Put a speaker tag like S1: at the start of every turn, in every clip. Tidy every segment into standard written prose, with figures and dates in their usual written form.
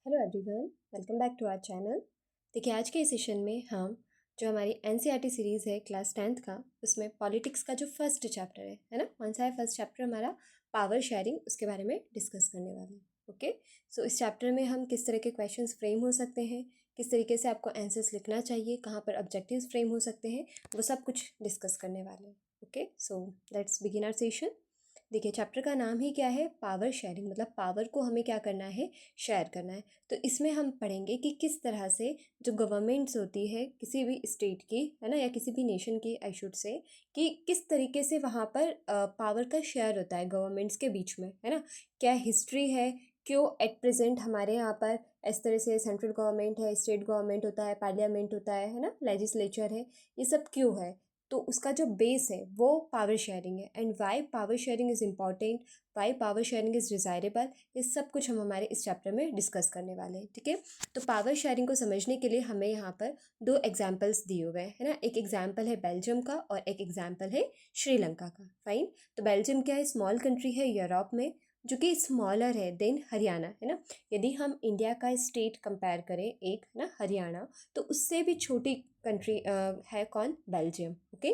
S1: Hello everyone, welcome back to our channel. देखिए, आज के इस सेशन में हम जो हमारी एनसीईआरटी सीरीज़ है क्लास 10th का, उसमें पॉलिटिक्स का जो फर्स्ट चैप्टर है ना, कौन सा है फर्स्ट चैप्टर हमारा? पावर शेयरिंग, उसके बारे में डिस्कस करने वाले हैं। ओके, सो इस चैप्टर में हम किस तरह के क्वेश्चंस फ्रेम हो सकते हैं, किस तरीके से आपको आंसर्स लिखना चाहिए, कहाँ पर ऑब्जेक्टिव्स फ्रेम हो सकते हैं, वो सब कुछ डिस्कस करने वाले हैं। Okay, so let's begin our session. देखिए, चैप्टर का नाम ही क्या है? Power sharing. मतलब पावर को हमें क्या करना है? शेयर करना है। तो इसमें हम पढ़ेंगे कि किस तरह से जो गवर्नमेंट्स होती है किसी भी स्टेट की, है ना, या किसी भी नेशन की, आई शुड से, कि किस तरीके से वहाँ पर पावर का शेयर होता है गवर्नमेंट्स के बीच में, है ना। क्या हिस्ट्री है, क्यों एट प्रेजेंट हमारे यहाँ पर इस तरह से सेंट्रल गवर्नमेंट है, स्टेट गवर्नमेंट होता है, पार्लियामेंट होता है ना, लेजिस्लेचर है, ये सब क्यों है? तो उसका जो बेस है वो पावर शेयरिंग है। And why power sharing is important, why power sharing is desirable, ये सब कुछ हम हमारे इस चैप्टर में डिस्कस करने वाले हैं। ठीक है, तो पावर शेयरिंग को समझने के लिए हमें यहाँ पर दो एग्जाम्पल्स दिए हुए हैं, है ना। एक एग्जाम्पल है बेल्जियम का और एक एग्जाम्पल है श्रीलंका का। फाइन, तो बेल्जियम क्या है? स्मॉल कंट्री है यूरोप में, जो कि स्मॉलर है देन हरियाणा, है ना। यदि हम इंडिया का स्टेट कंपेयर करें, एक ना हरियाणा, तो उससे भी छोटी कंट्री है कौन? Belgium. Okay,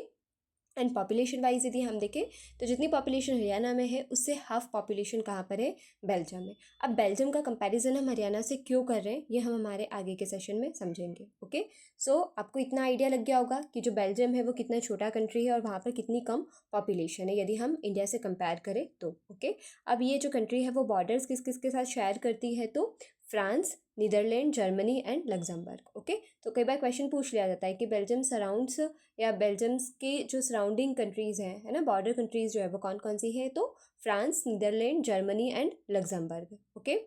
S1: and population wise यदि हम देखें तो जितनी पॉपुलेशन हरियाणा में है उससे हाफ पॉपुलेशन कहाँ पर है? बेल्जियम में। अब बेल्जियम का कंपैरिजन हम हरियाणा से क्यों कर रहे हैं, ये हम हमारे आगे के सेशन में समझेंगे। ओके, सो आपको इतना आइडिया लग गया होगा कि जो बेल्जियम है वो कितना छोटा कंट्री है और वहाँ पर कितनी कम पॉपुलेशन है यदि हम इंडिया से कंपेयर करें तो। ओके, अब ये जो कंट्री है वो बॉर्डर्स किस किस के साथ शेयर करती है? तो France, Netherlands, Germany and Luxembourg. Okay, तो कई बार क्वेश्चन पूछ लिया जाता है कि बेल्जियम सराउंड्स या बेल्जियम्स के जो सराउंडिंग कंट्रीज़ हैं, है ना, बॉर्डर कंट्रीज़ जो है वो कौन कौन सी है? तो France, Netherlands, Germany and Luxembourg. Okay,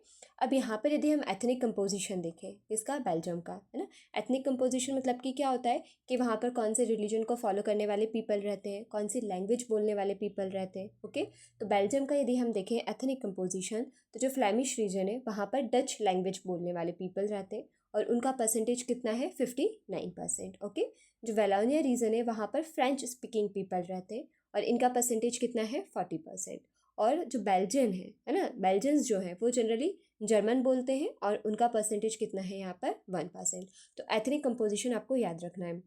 S1: अब यहाँ पर यदि हम एथनिक कंपोजिशन देखें, इसका बेल्जियम का, है ना, एथनिक कंपोजिशन मतलब कि क्या होता है कि वहाँ पर कौन से रिलीजन को फॉलो करने वाले पीपल रहते हैं, कौन सी लैंग्वेज बोलने वाले पीपल रहते हैं। ओके, तो बेल्जियम का यदि हम देखें एथनिक कंपोजिशन, तो जो फ्लैमिश रीजन है वहाँ पर डच लैंग्वेज बोलने वाले पीपल रहते हैं और उनका परसेंटेज कितना है? 59%। ओके, जो वेलोनिया रीजन है वहाँ पर फ्रेंच स्पीकिंग पीपल रहते हैं और इनका परसेंटेज कितना है? 40%। और जो बेल्जियन है ना, बेल्जियंस जो है वो जनरली जर्मन बोलते हैं और उनका परसेंटेज कितना है यहाँ पर? 1%। तो एथनिक कंपोजिशन आपको याद रखना है।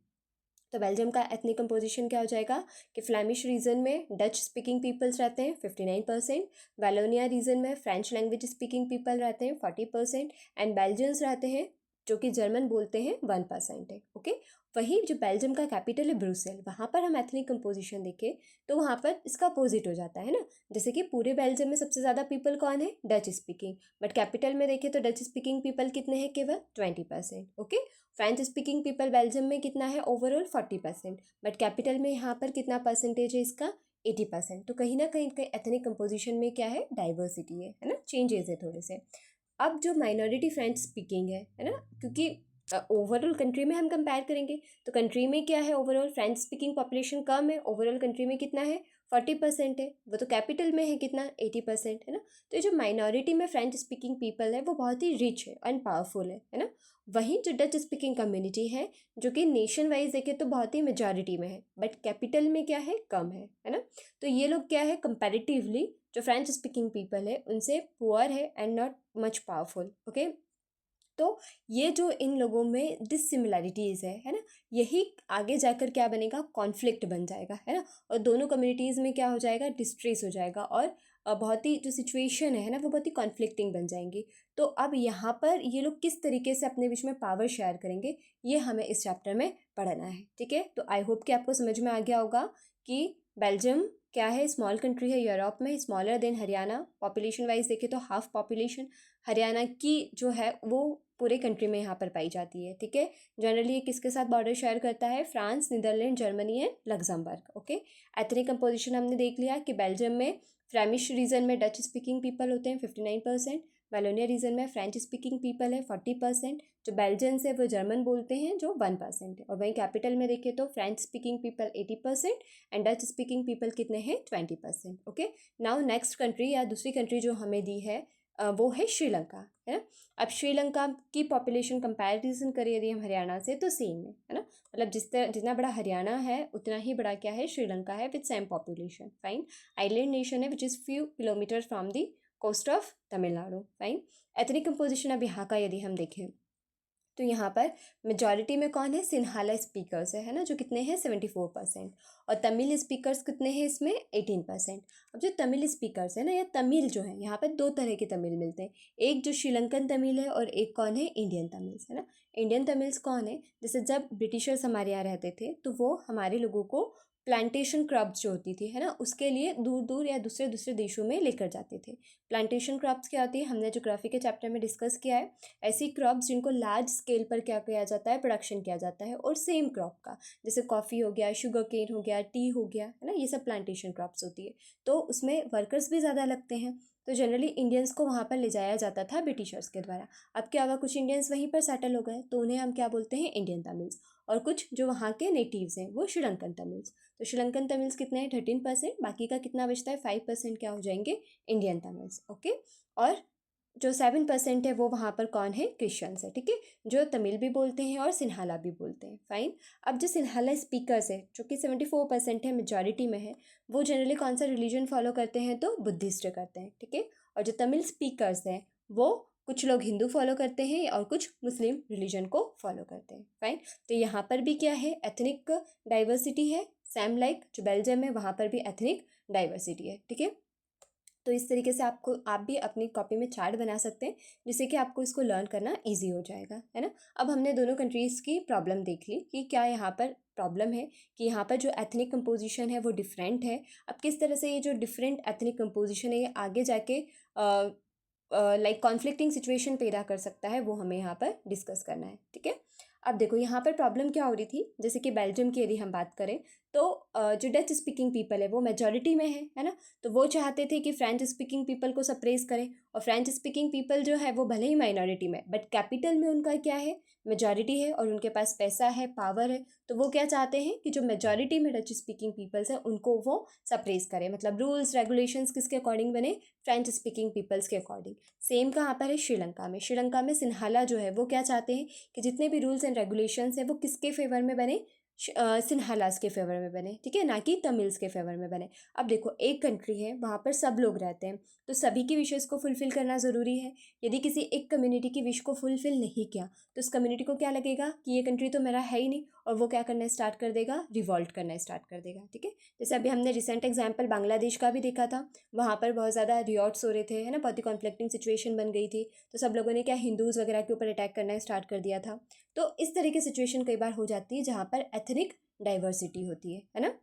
S1: तो बेल्जियम का एथनिक कंपोजिशन क्या हो जाएगा कि फ्लैमिश रीजन में डच स्पीकिंग पीपल्स रहते हैं 59%, वेलोनिया रीजन में फ्रेंच लैंग्वेज स्पीकिंग पीपल रहते हैं 40% एंड बेल्जियंस रहते हैं जो कि जर्मन बोलते हैं 1% है। ओके, वहीं जो बेल्जियम का कैपिटल है ब्रुसेल, वहाँ पर हम एथनिक कंपोजिशन देखें तो वहाँ पर इसका अपोजिट हो जाता है ना। जैसे कि पूरे बेल्जियम में सबसे ज़्यादा पीपल कौन है? डच स्पीकिंग, बट कैपिटल में देखें तो डच स्पीकिंग पीपल कितने हैं? केवल 20%। Okay, French speaking people Belgium में कितना है? ओवरऑल 40%, बट कैपिटल में यहाँ पर कितना परसेंटेज है इसका? 80%। तो कहीं ना कहीं एथनिक कंपोजिशन में क्या है? डाइवर्सिटी है ना, चेंजेस है थोड़े से। अब जो माइनॉरिटी फ्रेंच स्पीकिंग है ना, क्योंकि ओवरऑल कंट्री में हम कंपेयर करेंगे तो कंट्री में क्या है? ओवरऑल फ्रेंच स्पीकिंग पॉपुलेशन कम है, ओवरऑल कंट्री में कितना है? 40% है। वो तो कैपिटल में है कितना? 80%, है ना। तो ये जो माइनॉरिटी में फ्रेंच स्पीकिंग पीपल है वो बहुत ही रिच है एंड पावरफुल है ना। वहीं जो डच स्पीकिंग कम्युनिटी है, जो कि नेशन वाइज देखे तो बहुत ही मेजॉरिटी में है, बट कैपिटल में क्या है? कम है ना। तो ये लोग क्या है? कंपैरेटिवली जो फ्रेंच स्पीकिंग पीपल है उनसे पुअर है and not much powerful. Okay, तो ये जो इन लोगों में डिसिमिलैरिटीज़ है ना, यही आगे जाकर क्या बनेगा? कॉन्फ्लिक्ट बन जाएगा, है ना। और दोनों कम्युनिटीज़ में क्या हो जाएगा? डिस्ट्रेस हो जाएगा और बहुत ही जो सिचुएशन है ना वो बहुत ही कॉन्फ्लिक्टिंग बन जाएंगी। तो अब यहाँ पर ये लोग किस तरीके से अपने बीच में पावर शेयर करेंगे, ये हमें इस चैप्टर में पढ़ना है। ठीक है, तो आई होप कि आपको समझ में आ गया होगा कि बेल्जियम क्या है? स्मॉल कंट्री है यूरोप में, smaller than Haryana. Population wise देखें तो हाफ पॉपुलेशन हरियाणा की जो है वो पूरे कंट्री में यहाँ पर पाई जाती है। ठीक है, जनरली ये किसके साथ बॉर्डर शेयर करता है? France, Netherlands, Germany and Luxembourg. Okay, ethnic composition हमने देख लिया कि बेल्जियम में फ्लेमिश रीजन में डच स्पीकिंग पीपल होते हैं 59%, वेलोनिया रीजन में फ्रेंच स्पीकिंग पीपल है 40%, जो बेल्जियंस है वो जर्मन बोलते हैं जो 1% है, और वहीं कैपिटल में देखें तो French speaking people 80% and Dutch speaking people कितने हैं? 20%। ओके, नाउ नेक्स्ट कंट्री या दूसरी कंट्री जो हमें दी है वो है श्रीलंका, है ना। अब श्रीलंका की पॉपुलेशन कंपैरिजन करें यदि हम हरियाणा से तो सेम है ना। मतलब जितना बड़ा हरियाणा है उतना ही बड़ा क्या है? श्रीलंका है with same population. Fine, island nation है which is few kilometres from the coast of Tamil Nadu. Fine. Ethnic composition अब यहाँ का यदि हम देखें तो यहाँ पर मेजॉरिटी में कौन है, सिन्हाला स्पीकर्स है ना, जो कितने हैं 74%, और तमिल स्पीकर्स कितने हैं इसमें 18%। अब जो तमिल स्पीकर्स है ना, या तमिल जो है, यहाँ पर दो तरह के तमिल मिलते हैं, एक जो श्रीलंकन तमिल है और एक कौन है, इंडियन तमिल्स है ना। इंडियन तमिल्स कौन है, जैसे जब ब्रिटिशर्स हमारे यहाँ रहते थे तो वो हमारे लोगों को प्लांटेशन क्रॉप्स जो होती थी है ना, उसके लिए दूर दूर या दूसरे दूसरे देशों में लेकर जाते थे। प्लांटेशन क्रॉप्स क्या होती है, हमने ज्योग्राफी के चैप्टर में डिस्कस किया है। ऐसी क्रॉप्स जिनको लार्ज स्केल पर क्या किया जाता है, प्रोडक्शन किया जाता है, और सेम क्रॉप का, जैसे कॉफ़ी हो गया, शुगर केन हो गया, टी हो गया है ना, ये सब प्लांटेशन क्रॉप्स होती है। तो उसमें वर्कर्स भी ज़्यादा लगते हैं, तो जनरली इंडियंस को वहाँ पर ले जाया जाता था ब्रिटिशर्स के द्वारा। अब क्या हुआ, कुछ इंडियंस वहीं पर सेटल हो गए, तो उन्हें हम क्या बोलते हैं, इंडियन तमिल्स, और कुछ जो वहाँ के नेटिव्स हैं वो श्रीलंकन तमिल्स। तो श्रीलंकन तमिल्स कितने हैं, 13%, बाकी का कितना बचता है, 5% क्या हो जाएंगे, इंडियन तमिल्स। ओके। और जो 7% है वो वहाँ पर कौन है, क्रिश्चियंस है। ठीक है, जो तमिल भी बोलते हैं और सिन्हाला भी बोलते हैं। फाइन। अब जो सिन्हाला स्पीकर्स है जो कि 74% है, मेजॉरिटी में है, वो जनरली कौन सा रिलीजन फॉलो करते हैं, तो बुद्धिस्ट करते हैं। ठीक है। और जो तमिल स्पीकर्स हैं वो कुछ लोग हिंदू फॉलो करते हैं और कुछ मुस्लिम रिलीजन को फॉलो करते हैं। फाइन। तो यहाँ पर भी क्या है, एथनिक डाइवर्सिटी है, सेम लाइक जो बेल्जियम है वहाँ पर भी एथनिक डाइवर्सिटी है। ठीक है। तो इस तरीके से आप भी अपनी कॉपी में चार्ट बना सकते हैं, जिससे कि आपको इसको लर्न करना इजी हो जाएगा, है ना। अब हमने दोनों कंट्रीज़ की प्रॉब्लम देख ली कि क्या यहाँ पर प्रॉब्लम है, कि यहाँ पर जो एथनिक कंपोजिशन है वो डिफरेंट है। अब किस तरह से ये जो डिफरेंट एथनिक कंपोजिशन है ये आगे जाके लाइक कॉन्फ्लिक्टिंग सिचुएशन पैदा कर सकता है, वो हमें यहाँ पर डिस्कस करना है। ठीक है। अब देखो यहाँ पर प्रॉब्लम क्या हो रही थी, जैसे कि बेल्जियम की यदि हम बात करें तो जो डच स्पीकिंग पीपल है वो मेजॉरिटी में है ना, तो वो चाहते थे कि फ्रेंच स्पीकिंग पीपल को सप्रेस करें, और फ्रेंच स्पीकिंग पीपल जो है वो भले ही माइनॉरिटी में, बट कैपिटल में उनका क्या है, मेजॉरिटी है, और उनके पास पैसा है, पावर है, तो वो क्या चाहते हैं कि जो मेजॉरिटी में डच स्पीकिंग पीपल्स हैं उनको वो सप्रेस करें, मतलब रूल्स रेगुलेशंस किसके अकॉर्डिंग बने, फ्रेंच स्पीकिंग पीपल्स के अकॉर्डिंग। सेम कहाँ पर है, श्रीलंका में। श्रीलंका में सिन्हाला जो है वो क्या चाहते हैं कि जितने भी रूल्स एंड रेगुलेशंस हैं वो किसके फेवर में बने, सिन्हालास के फेवर में बने। ठीक है, ना कि तमिल्स के फेवर में बने। अब देखो एक कंट्री है, वहाँ पर सब लोग रहते हैं, तो सभी की विशेज़ को फुलफ़िल करना ज़रूरी है। यदि किसी एक कम्युनिटी की विश को फुलफ़िल नहीं किया तो उस कम्युनिटी को क्या लगेगा कि ये कंट्री तो मेरा है ही नहीं, और वो क्या करना स्टार्ट कर देगा, रिवॉल्ट करना स्टार्ट कर देगा। ठीक है, जैसे अभी हमने रिसेंट एग्जाम्पल बांग्लादेश का भी देखा था, वहाँ पर बहुत ज़्यादा रियॉट्स हो रहे थे, है ना, बहुत ही कॉन्फ्लिक्टिंग सिचुएशन बन गई थी, तो सब लोगों ने क्या, हिंदूज़ वगैरह के ऊपर अटैक करना स्टार्ट कर दिया था। तो इस तरह की सिचुएशन कई बार हो जाती है जहाँ पर एथनिक डाइवर्सिटी होती है ना।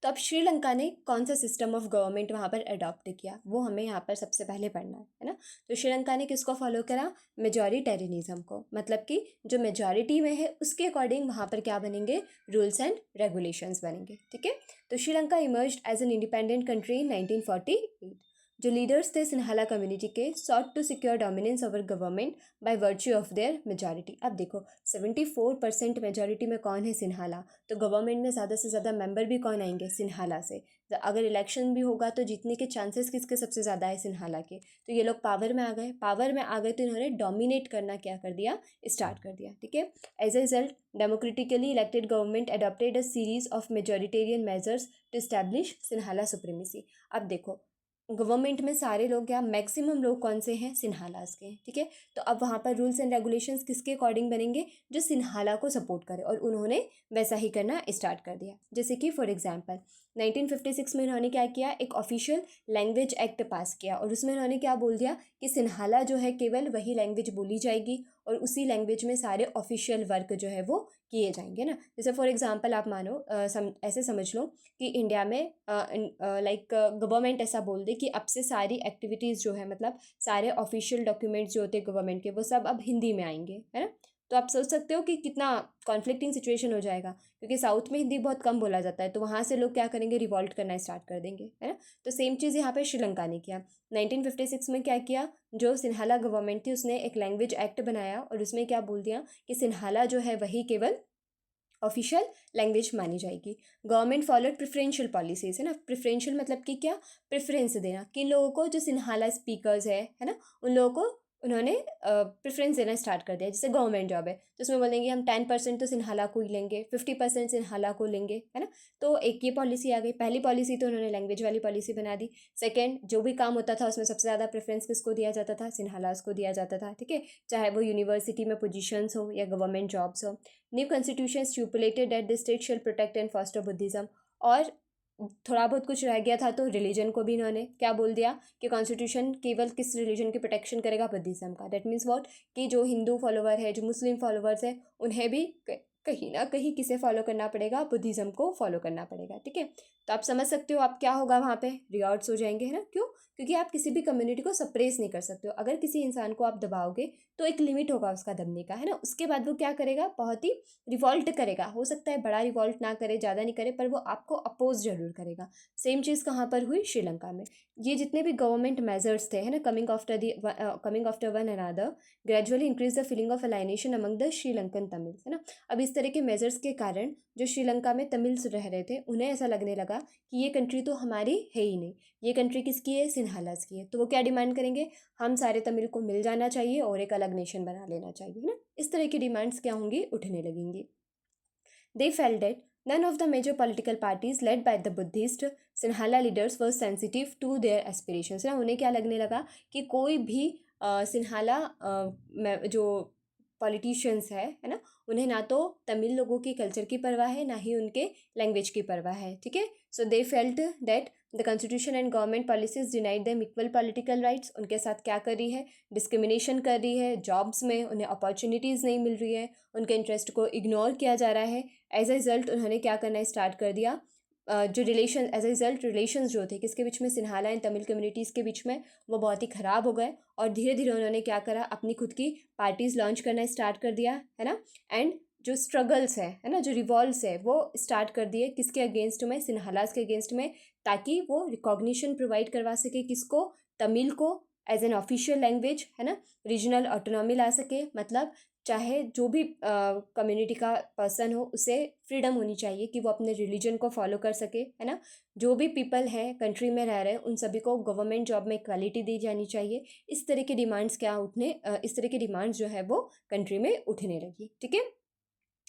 S1: तो अब श्रीलंका ने कौन सा सिस्टम ऑफ गवर्नमेंट वहाँ पर अडॉप्ट किया, वो हमें यहाँ पर सबसे पहले पढ़ना है ना। तो श्रीलंका ने किसको फॉलो करा, मेजॉरिटेरियनिज्म को, मतलब कि जो मेजॉरिटी में है उसके अकॉर्डिंग वहाँ पर क्या बनेंगे, रूल्स एंड रेगुलेशंस बनेंगे। ठीक है। तो Sri Lanka emerged as an independent country in 1948। जो लीडर्स थे सिन्हाला कम्युनिटी के, sought to secure dominance over government by virtue of their majority. अब देखो 74% मेजॉरिटी में कौन है, सिन्हाला, तो गवर्नमेंट में ज़्यादा से ज़्यादा मेंबर भी कौन आएंगे, सिन्हाला से। अगर इलेक्शन भी होगा तो जीतने के चांसेस किसके सबसे ज़्यादा है, सिन्हाला के। तो ये लोग पावर में आ गए, पावर में आ गए तो इन्होंने डोमिनेट करना क्या कर दिया, स्टार्ट कर दिया। ठीक है। As a result democratically elected government adopted a series of majoritarian measures to establish Sinhala supremacy. अब देखो गवर्नमेंट में सारे लोग या मैक्सिमम लोग कौन से हैं, सिन्हालास के। ठीक है। तो अब वहाँ पर रूल्स एंड रेगुलेशंस किसके अकॉर्डिंग बनेंगे, जो सिन्हाला को सपोर्ट करे, और उन्होंने वैसा ही करना स्टार्ट कर दिया। जैसे कि फॉर एग्जांपल 1956 में इन्होंने क्या किया, एक ऑफिशियल लैंग्वेज एक्ट पास किया, और उसमें इन्होंने क्या बोल दिया कि सिन्हाला जो है केवल वही लैंग्वेज बोली जाएगी, और उसी लैंग्वेज में सारे ऑफिशियल वर्क जो है वो किए जाएंगे ना। जैसे फॉर एग्जांपल आप मानो ऐसे समझ लो कि इंडिया में लाइक गवर्नमेंट ऐसा बोल दे कि अब से सारी एक्टिविटीज़ जो है, मतलब सारे ऑफिशियल डॉक्यूमेंट्स जो होते हैं गवर्नमेंट के, वो सब अब हिंदी में आएंगे, है ना। तो आप सोच सकते हो कि कितना कॉन्फ्लिक्टिंग सिचुएशन हो जाएगा, क्योंकि साउथ में हिंदी बहुत कम बोला जाता है, तो वहाँ से लोग क्या करेंगे, रिवॉल्ट करना स्टार्ट कर देंगे, है ना। तो सेम चीज़ यहाँ पे श्रीलंका ने किया। 1956 में क्या किया, जो सिन्हाला गवर्नमेंट थी उसने एक लैंग्वेज एक्ट बनाया, और उसमें क्या बोल दिया कि सिन्हाला जो है वही केवल ऑफिशियल लैंग्वेज मानी जाएगी। गवर्नमेंट फॉलोड प्रेफरेंशियल पॉलिसीज़, है ना। प्रेफरेंशियल मतलब कि क्या, प्रेफरेंस देना किन लोगों को, जो सिन्हाला स्पीकर्स है ना, उन लोगों को उन्होंने प्रेफरेंस देना स्टार्ट कर दिया। जैसे गवर्नमेंट जॉब है तो उसमें बोलेंगे हम 10% तो सिन्हाला को ही लेंगे, 50% सिन्हाला को लेंगे, है ना। तो एक ये पॉलिसी आ गई। पहली पॉलिसी तो उन्होंने लैंग्वेज वाली पॉलिसी बना दी। सेकंड, जो भी काम होता था उसमें सबसे ज़्यादा प्रेफरेंस किसको दिया जाता था? सिन्हालास को दिया जाता था, ठीक है, चाहे वो यूनिवर्सिटी में पोजिशंस हो या गवर्नमेंट जॉब्स हो। New constitution stipulated that the state shell protect and foster Buddhism. और थोड़ा बहुत कुछ रह गया था तो रिलीजन को भी इन्होंने क्या बोल दिया कि कॉन्स्टिट्यूशन केवल किस रिलीजन की प्रोटेक्शन करेगा? बुद्धिज्म का। दैट मीन्स व्हाट, कि जो हिंदू फॉलोवर है, जो मुस्लिम फॉलोवर्स है, उन्हें भी कहीं ना कहीं किसे फॉलो करना पड़ेगा? बुद्धिज्म को फॉलो करना पड़ेगा, ठीक है। तो आप समझ सकते हो आप क्या होगा वहाँ पे? रिवॉर्ड्स हो जाएंगे, है ना। क्यों? क्योंकि आप किसी भी कम्युनिटी को सप्रेस नहीं कर सकते हो। अगर किसी इंसान को आप दबाओगे तो एक लिमिट होगा उसका दबने का, है ना। उसके बाद वो क्या करेगा? बहुत ही रिवॉल्ट करेगा। हो सकता है बड़ा रिवॉल्ट ना करे, ज़्यादा नहीं करे, पर वो आपको अपोज जरूर करेगा। सेम चीज़ कहाँ पर हुई? श्रीलंका में। ये जितने भी गवर्नमेंट मेजर्स थे, है ना, coming after one another gradually increase the feeling of alienation among the Sri Lankan Tamils, है ना। अब इस तरह के मेजर्स के कारण जो श्रीलंका में तमिल्स रह रहे थे उन्हें ऐसा लगने लगा कि ये कंट्री तो हमारी है ही नहीं, ये कंट्री किसकी है? सिन्हालास की है। तो वो क्या डिमांड करेंगे? हम सारे तमिल को मिल जाना चाहिए और एक अलग नेशन बना लेना चाहिए, है ना। इस तरह की डिमांड्स क्या होंगी? उठने लगेंगी। They felt that none of the major political parties led by the Buddhist Sinhala leaders were sensitive to their aspirations। ना उन्हें क्या लगने लगा कि कोई भी सिन्हाला जो पॉलिटिशियंस है ना, उन्हें ना तो तमिल लोगों की कल्चर की परवाह है, ना ही उनके लैंग्वेज की परवाह है, ठीक है। So they felt that the constitution and government policies denied them equal political rights. उनके साथ क्या कर रही है? डिस्क्रिमिनेशन कर रही है। जॉब्स में उन्हें अपॉर्चुनिटीज़ नहीं मिल रही है, उनके इंटरेस्ट को इग्नोर किया जा रहा है। एज अ रिजल्ट उन्होंने क्या करना स्टार्ट कर दिया? जो relation as a result relations जो थे किसके बीच में? सिन्हाला एंड तमिल कम्युनिटीज़ के बीच में, वो बहुत ही ख़राब हो गए। और धीरे धीरे उन्होंने क्या करा? अपनी खुद की पार्टीज़ लॉन्च करना स्टार्ट कर दिया, है ना। एंड जो स्ट्रगल्स है ना, जो रिवॉल्ट्स है, वो स्टार्ट कर दिए किसके अगेंस्ट में? सिन्हालास के अगेंस्ट में, ताकि वो रिकॉग्निशन प्रोवाइड करवा सके किसको? तमिल को एज एन ऑफिशियल लैंग्वेज, है ना। रीजनल ऑटोनॉमी ला सके, मतलब चाहे जो भी कम्युनिटी का पर्सन हो उसे फ्रीडम होनी चाहिए कि वो अपने रिलीजन को फॉलो कर सके, है ना। जो भी पीपल हैं कंट्री में रह रहे हैं उन सभी को गवर्नमेंट जॉब में इक्वालिटी दी जानी चाहिए। इस तरह की डिमांड्स क्या उठने इस तरह की डिमांड्स जो है वो कंट्री में उठने लगी, ठीक है।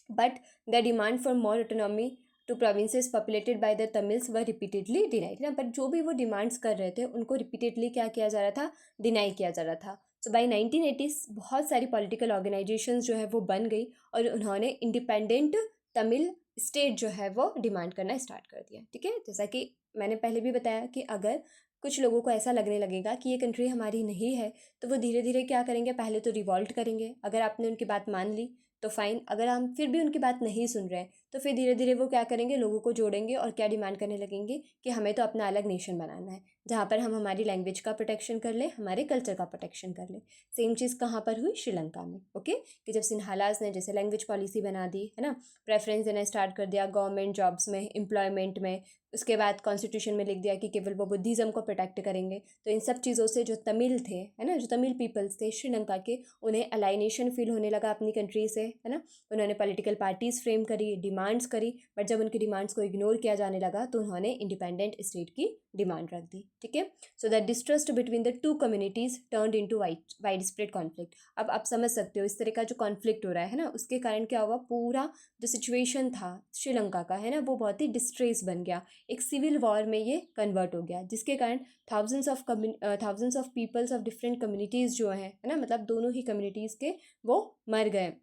S1: But the demand for more autonomy to provinces populated by the Tamils were repeatedly denied ना। बट जो भी वो डिमांड्स कर रहे थे उनको रिपीटेडली क्या किया जा रहा था? डिनाई किया जा रहा था। सो बाई 1980s बहुत सारी पॉलिटिकल ऑर्गेनाइजेशंस जो है वो बन गई और उन्होंने इंडिपेंडेंट तमिल स्टेट जो है वो डिमांड करना स्टार्ट कर दिया, ठीक है। जैसा कि मैंने पहले भी बताया कि अगर कुछ लोगों को ऐसा लगने लगेगा कि ये कंट्री हमारी नहीं है तो वो धीरे धीरे क्या करेंगे? पहले तो रिवॉल्ट करेंगे। अगर आपने उनकी बात मान ली तो फाइन, अगर हम फिर भी उनकी बात नहीं सुन रहे हैं तो फिर धीरे धीरे वो क्या करेंगे? लोगों को जोड़ेंगे और क्या डिमांड करने लगेंगे कि हमें तो अपना अलग नेशन बनाना है जहाँ पर हम हमारी लैंग्वेज का प्रोटेक्शन कर ले, हमारे कल्चर का प्रोटेक्शन कर ले। सेम चीज़ कहाँ पर हुई? श्रीलंका में, ओके। कि जब सिन्हालास ने जैसे लैंग्वेज पॉलिसी बना दी, है ना, प्रेफरेंस देना स्टार्ट कर दिया गवर्नमेंट जॉब्स में, एम्प्लॉयमेंट में, उसके बाद कॉन्स्टिट्यूशन में लिख दिया कि केवल वो बुद्धिज़्म को प्रोटेक्ट करेंगे, तो इन सब चीज़ों से जो तमिल थे, है ना, जो तमिल पीपल्स थे श्रीलंका के, उन्हें अलाइनेशन फील होने लगा अपनी कंट्री से, है ना। उन्होंने पॉलिटिकल पार्टीज़ फ्रेम करी, डिमांड्स करी, बट जब उनकी डिमांड्स को इग्नोर किया जाने लगा तो उन्होंने इंडिपेंडेंट स्टेट की डिमांड रख दी, ठीक है। So that distrust between the two communities turned into wide spread conflict. अब आप समझ सकते हो इस तरह का जो कॉन्फ्लिक्ट हो रहा है ना, उसके कारण क्या हुआ? पूरा जो सिचुएशन था श्रीलंका का, है ना, वो बहुत ही डिस्ट्रेस बन गया। एक सिविल वॉर में ये कन्वर्ट हो गया, जिसके कारण thousands of peoples of different communities जो हैं, है ना, मतलब दोनों ही कम्युनिटीज़ के वो मर गए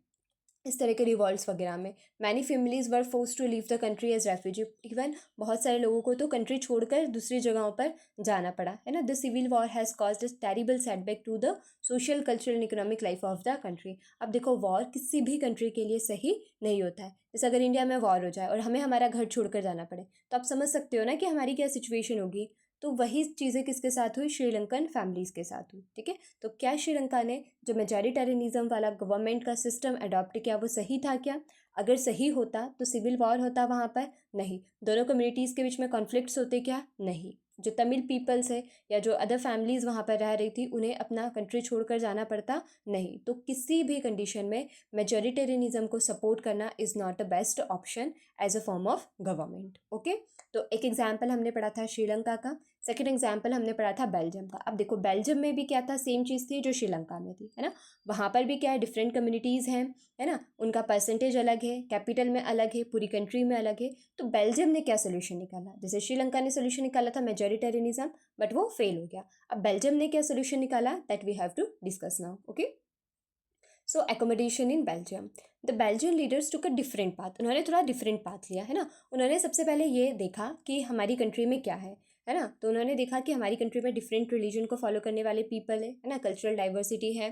S1: इस तरह के रिवॉल्ट्स वगैरह में। Many families were forced to leave the country as refugee. Even बहुत सारे लोगों को तो कंट्री छोड़कर दूसरी जगहों पर जाना पड़ा, है ना। The civil war has caused a terrible setback to the social, cultural and economic life of the country. अब देखो, वॉर किसी भी कंट्री के लिए सही नहीं होता है। जैसे अगर इंडिया में वॉर हो जाए और हमें हमारा घर छोड़कर जाना पड़े तो आप समझ सकते हो ना कि हमारी क्या सिचुएशन होगी। तो वही चीज़ें किसके साथ हुई? श्रीलंकन फैमिलीज़ के साथ हुई, ठीक है। तो क्या श्रीलंका ने जो मेजॉरिटेरियनिज्म वाला गवर्नमेंट का सिस्टम अडॉप्ट किया वो सही था क्या? अगर सही होता तो सिविल वॉर होता वहाँ पर? नहीं। दोनों कम्युनिटीज़ के बीच में कॉन्फ्लिक्ट्स होते क्या? नहीं। जो तमिल पीपल्स है या जो अदर फैमिलीज़ वहाँ पर रह रही थी उन्हें अपना कंट्री छोड़कर जाना पड़ता? नहीं। तो किसी भी कंडीशन में मेजॉरिटेरियनिज्म को सपोर्ट करना is not the best option as a form of government, okay. तो एक एग्जाम्पल हमने पढ़ा था श्रीलंका का। सेकंड एग्जाम्पल हमने पढ़ा था बेल्जियम का। अब देखो बेल्जियम में भी क्या था, सेम चीज़ थी जो श्रीलंका में थी, है ना। वहाँ पर भी क्या है, डिफरेंट कम्युनिटीज़ हैं, है ना, उनका परसेंटेज अलग है, कैपिटल में अलग है, पूरी कंट्री में अलग है। तो बेल्जियम ने क्या सोल्यूशन निकाला, जैसे श्रीलंका ने सोल्यूशन निकाला था मेजोरिटेरियनिज्म, बट वो फेल हो गया। अब बेल्जियम ने क्या सोल्यूशन निकाला, that we have to discuss now, okay. So accommodation in Belgium, the Belgian leaders took a different path, उन्होंने थोड़ा डिफरेंट पाथ लिया, है ना। उन्होंने सबसे पहले ये देखा कि हमारी कंट्री में क्या है ना। तो उन्होंने देखा कि हमारी कंट्री में डिफरेंट रिलीजन को फॉलो करने वाले पीपल है ना, कल्चरल डाइवर्सिटी है,